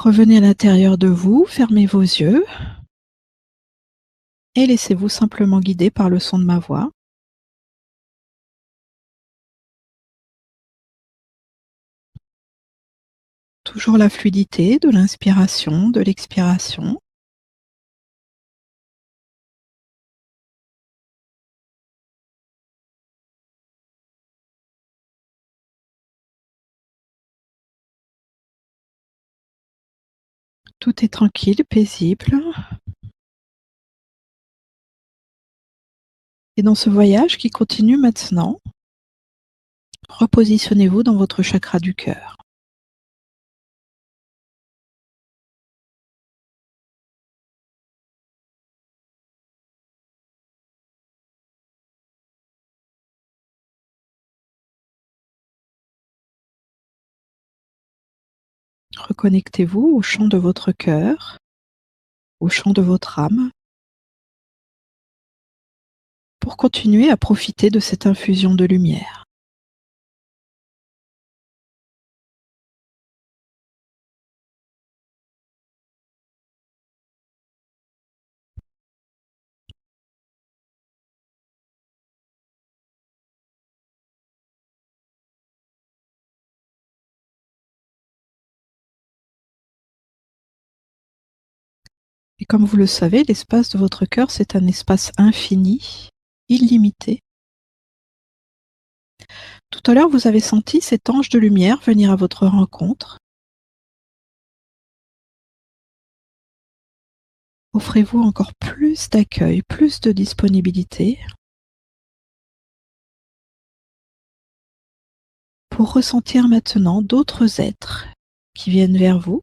Revenez à l'intérieur de vous, fermez vos yeux et laissez-vous simplement guider par le son de ma voix. Toujours la fluidité de l'inspiration, de l'expiration. Tout est tranquille, paisible. Et dans ce voyage qui continue maintenant, repositionnez-vous dans votre chakra du cœur. Reconnectez-vous au chant de votre cœur, au chant de votre âme, pour continuer à profiter de cette infusion de lumière. Et comme vous le savez, l'espace de votre cœur, c'est un espace infini, illimité. Tout à l'heure, vous avez senti cet ange de lumière venir à votre rencontre. Offrez-vous encore plus d'accueil, plus de disponibilité pour ressentir maintenant d'autres êtres qui viennent vers vous.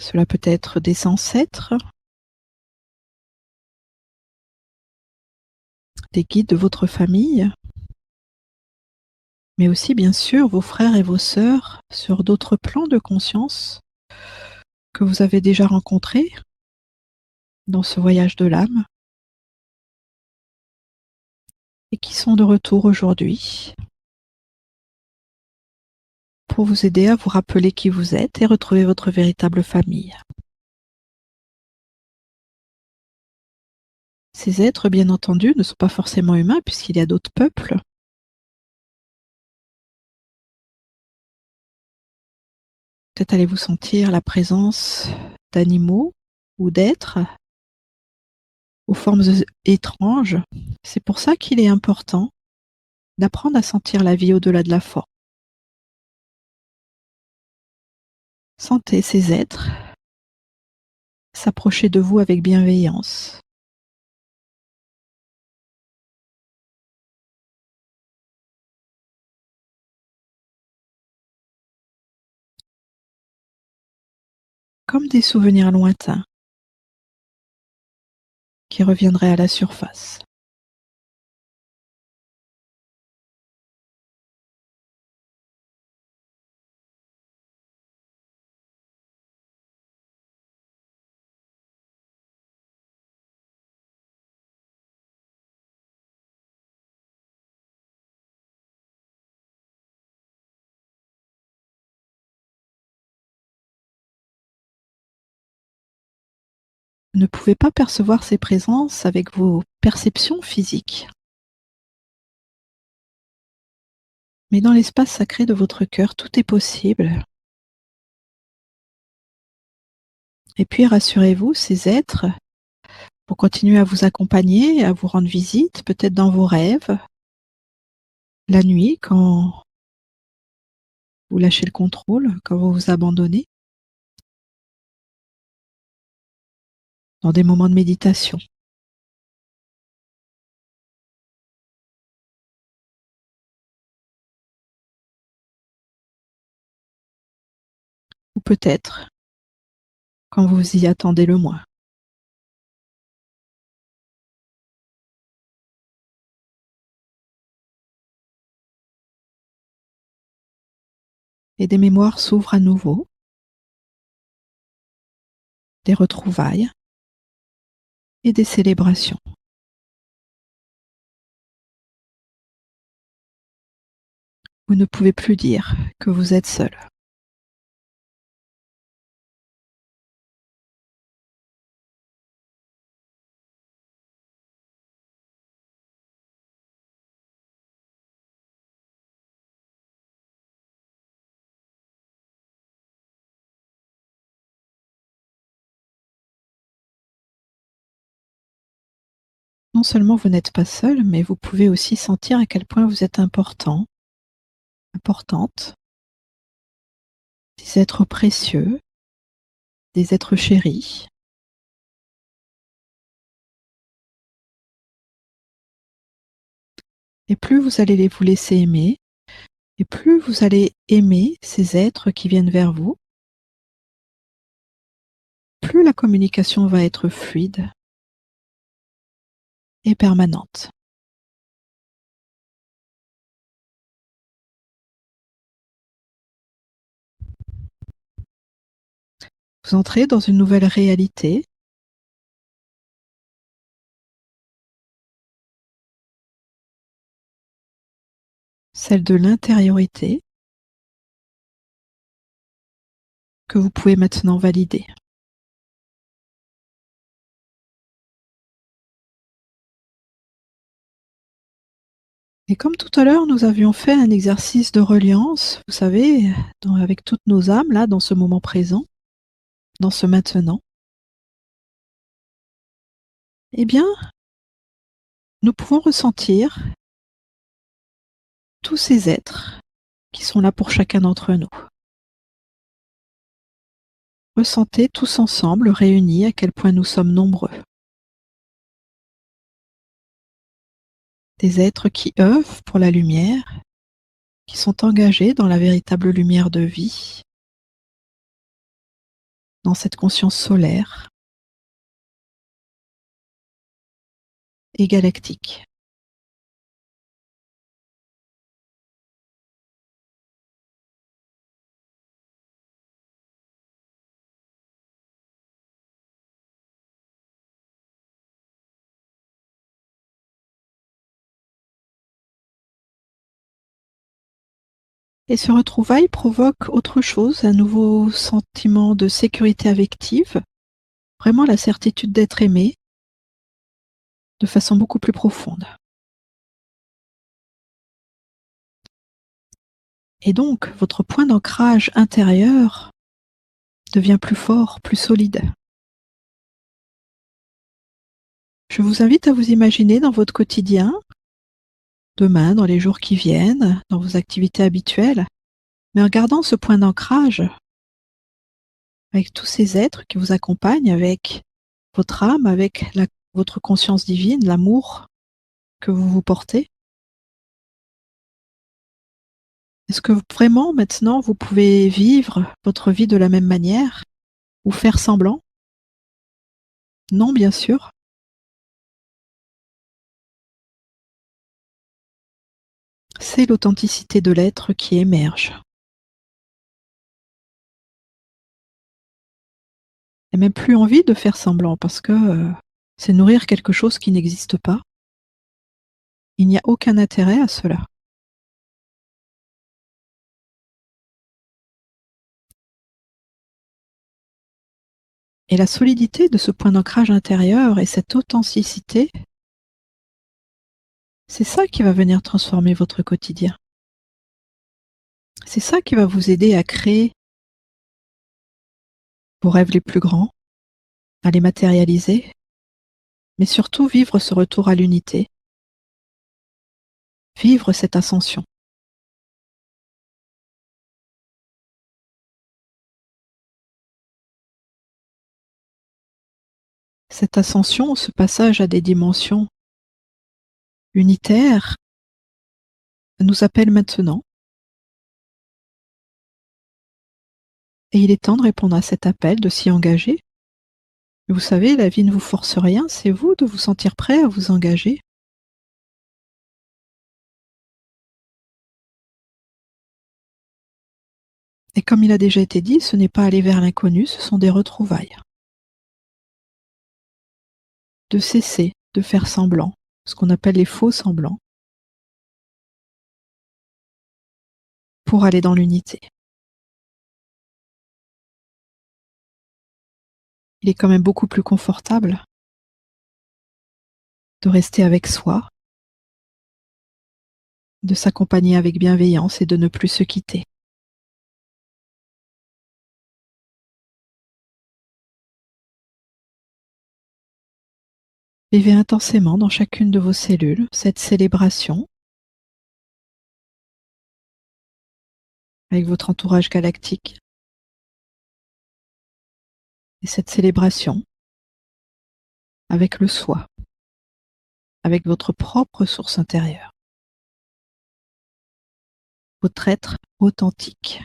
Cela peut être des ancêtres, des guides de votre famille, mais aussi bien sûr vos frères et vos sœurs sur d'autres plans de conscience que vous avez déjà rencontrés dans ce voyage de l'âme et qui sont de retour aujourd'hui pour vous aider à vous rappeler qui vous êtes et retrouver votre véritable famille. Ces êtres, bien entendu, ne sont pas forcément humains puisqu'il y a d'autres peuples. Peut-être allez-vous sentir la présence d'animaux ou d'êtres aux formes étranges. C'est pour ça qu'il est important d'apprendre à sentir la vie au-delà de la forme. Sentez ces êtres s'approcher de vous avec bienveillance. Comme des souvenirs lointains qui reviendraient à la surface. Vous ne pouvez pas percevoir ces présences avec vos perceptions physiques. Mais dans l'espace sacré de votre cœur, tout est possible. Et puis rassurez-vous, ces êtres vont continuer à vous accompagner, à vous rendre visite, peut-être dans vos rêves, la nuit quand vous lâchez le contrôle, quand vous vous abandonnez, dans des moments de méditation. Ou peut-être quand vous y attendez le moins. Et des mémoires s'ouvrent à nouveau, des retrouvailles et des célébrations. Vous ne pouvez plus dire que vous êtes seul. Non seulement vous n'êtes pas seul, mais vous pouvez aussi sentir à quel point vous êtes important, importante, des êtres précieux, des êtres chéris. Et plus vous allez vous laisser aimer, et plus vous allez aimer ces êtres qui viennent vers vous, plus la communication va être fluide et permanente. Vous entrez dans une nouvelle réalité, celle de l'intériorité, que vous pouvez maintenant valider. Et comme tout à l'heure, nous avions fait un exercice de reliance, vous savez, avec toutes nos âmes, là, dans ce moment présent, dans ce maintenant, eh bien, nous pouvons ressentir tous ces êtres qui sont là pour chacun d'entre nous. Ressentez tous ensemble, réunis, à quel point nous sommes nombreux. Des êtres qui œuvrent pour la lumière, qui sont engagés dans la véritable lumière de vie, dans cette conscience solaire et galactique. Et ce retrouvaille provoque autre chose, un nouveau sentiment de sécurité affective, vraiment la certitude d'être aimé de façon beaucoup plus profonde. Et donc, votre point d'ancrage intérieur devient plus fort, plus solide. Je vous invite à vous imaginer dans votre quotidien, demain, dans les jours qui viennent, dans vos activités habituelles, mais en gardant ce point d'ancrage avec tous ces êtres qui vous accompagnent, avec votre âme, avec votre conscience divine, l'amour que vous vous portez. Est-ce que vraiment maintenant vous pouvez vivre votre vie de la même manière ou faire semblant? Non, bien sûr. C'est l'authenticité de l'être qui émerge. Il n'y a même plus envie de faire semblant parce que c'est nourrir quelque chose qui n'existe pas. Il n'y a aucun intérêt à cela. Et la solidité de ce point d'ancrage intérieur et cette authenticité, c'est ça qui va venir transformer votre quotidien. C'est ça qui va vous aider à créer vos rêves les plus grands, à les matérialiser, mais surtout vivre ce retour à l'unité, vivre cette ascension. Cette ascension, ce passage à des dimensions unitaires, nous appelle maintenant. Et il est temps de répondre à cet appel, de s'y engager. Vous savez, la vie ne vous force rien, c'est vous de vous sentir prêt à vous engager. Et comme il a déjà été dit, ce n'est pas aller vers l'inconnu, ce sont des retrouvailles. De cesser de faire semblant, ce qu'on appelle les faux semblants. pour aller dans l'unité. Il est quand même beaucoup plus confortable de rester avec soi, de s'accompagner avec bienveillance et de ne plus se quitter. Vivez intensément dans chacune de vos cellules cette célébration avec votre entourage galactique et cette célébration avec le soi, avec votre propre source intérieure, votre être authentique.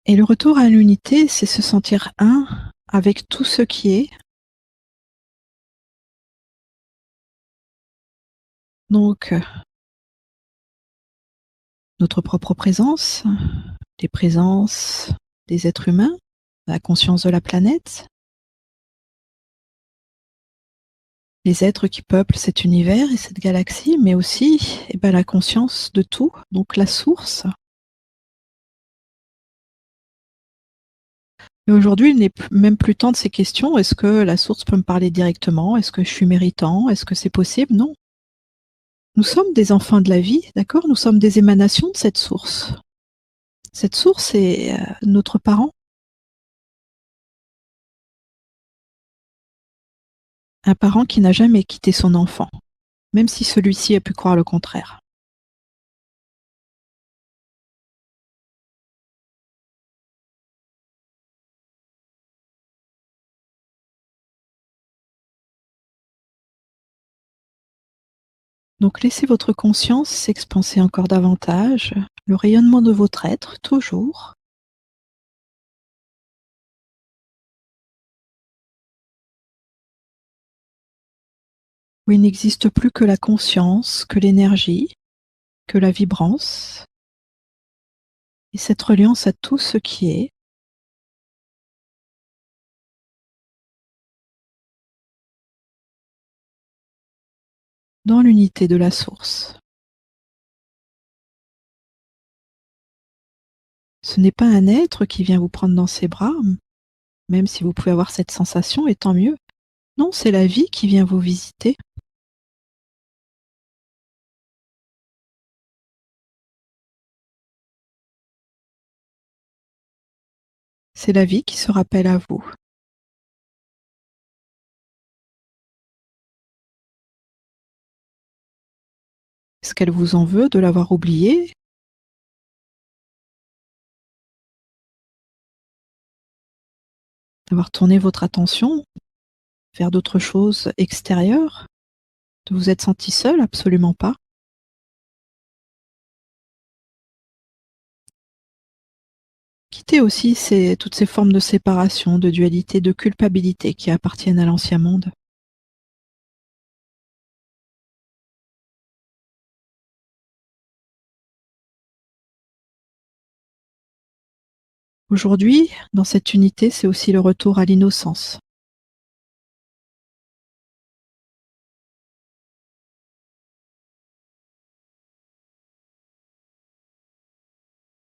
Et le retour à l'unité, c'est se sentir un avec tout ce qui est. Donc, notre propre présence, les présences des êtres humains, la conscience de la planète, les êtres qui peuplent cet univers et cette galaxie, mais aussi la conscience de tout, donc la source. Et aujourd'hui, il n'est même plus temps de ces questions. Est-ce que la source peut me parler directement? Est-ce que je suis méritant? Est-ce que c'est possible? Non. Nous sommes des enfants de la vie, d'accord? Nous sommes des émanations de cette source. Cette source est notre parent. Un parent qui n'a jamais quitté son enfant, même si celui-ci a pu croire le contraire. Donc laissez votre conscience s'expanser encore davantage, le rayonnement de votre être, toujours. Où il n'existe plus que la conscience, que l'énergie, que la vibrance, et cette reliance à tout ce qui est. Dans l'unité de la source. Ce n'est pas un être qui vient vous prendre dans ses bras, même si vous pouvez avoir cette sensation, et tant mieux. Non, c'est la vie qui vient vous visiter. C'est la vie qui se rappelle à vous. Est-ce qu'elle vous en veut de l'avoir oublié? D'avoir tourné votre attention vers d'autres choses extérieures? De vous être senti seul? Absolument pas. Quittez aussi toutes ces formes de séparation, de dualité, de culpabilité qui appartiennent à l'ancien monde. Aujourd'hui, dans cette unité, c'est aussi le retour à l'innocence.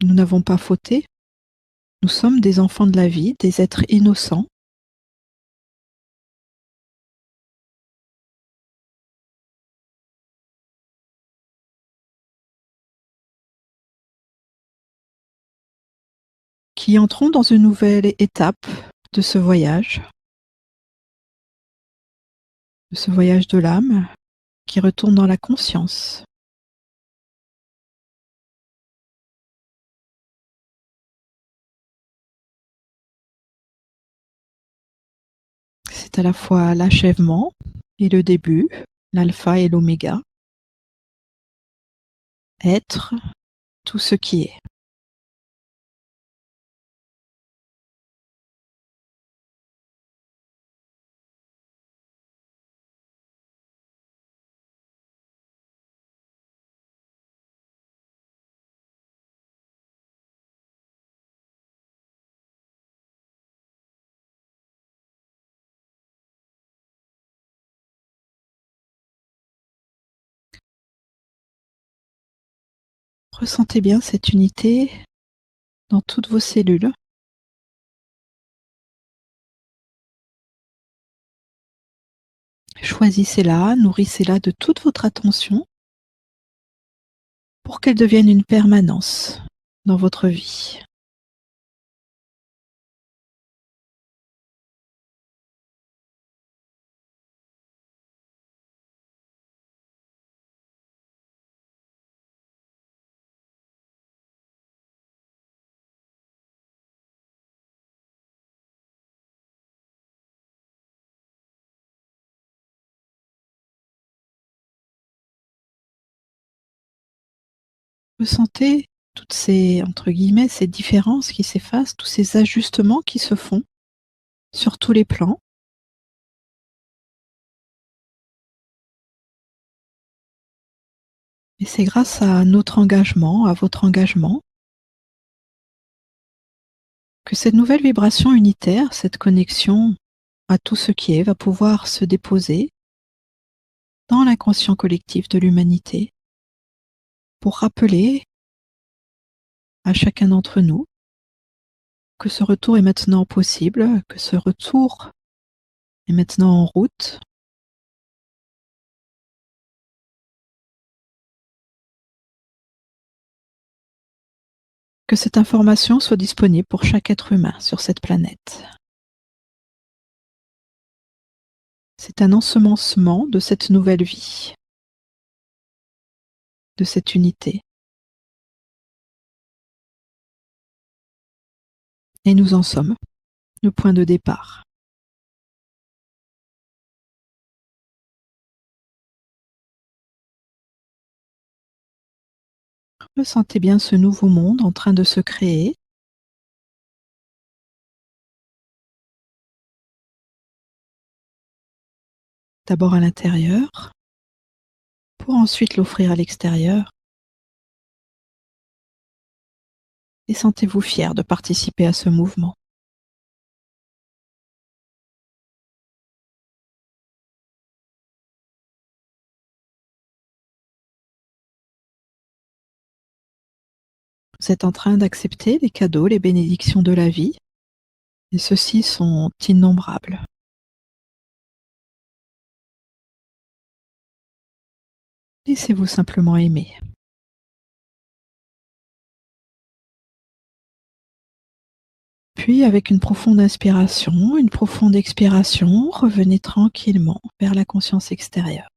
Nous n'avons pas fauté. Nous sommes des enfants de la vie, des êtres innocents. Qui entrons dans une nouvelle étape de ce voyage de l'âme, qui retourne dans la conscience. C'est à la fois l'achèvement et le début, l'alpha et l'oméga. Être tout ce qui est. Ressentez bien cette unité dans toutes vos cellules. Choisissez-la, nourrissez-la de toute votre attention pour qu'elle devienne une permanence dans votre vie. Ressentez toutes ces, entre guillemets, ces différences qui s'effacent, tous ces ajustements qui se font sur tous les plans. Et c'est grâce à notre engagement, à votre engagement, que cette nouvelle vibration unitaire, cette connexion à tout ce qui est, va pouvoir se déposer dans l'inconscient collectif de l'humanité pour rappeler à chacun d'entre nous que ce retour est maintenant possible, que ce retour est maintenant en route, que cette information soit disponible pour chaque être humain sur cette planète. C'est un ensemencement de cette nouvelle vie, de cette unité. Et nous en sommes le point de départ. Ressentez bien ce nouveau monde en train de se créer. D'abord à l'intérieur, pour ensuite l'offrir à l'extérieur. Et sentez-vous fier de participer à ce mouvement. Vous êtes en train d'accepter les cadeaux, les bénédictions de la vie, et ceux-ci sont innombrables. Laissez-vous simplement aimer. Puis, avec une profonde inspiration, une profonde expiration, revenez tranquillement vers la conscience extérieure.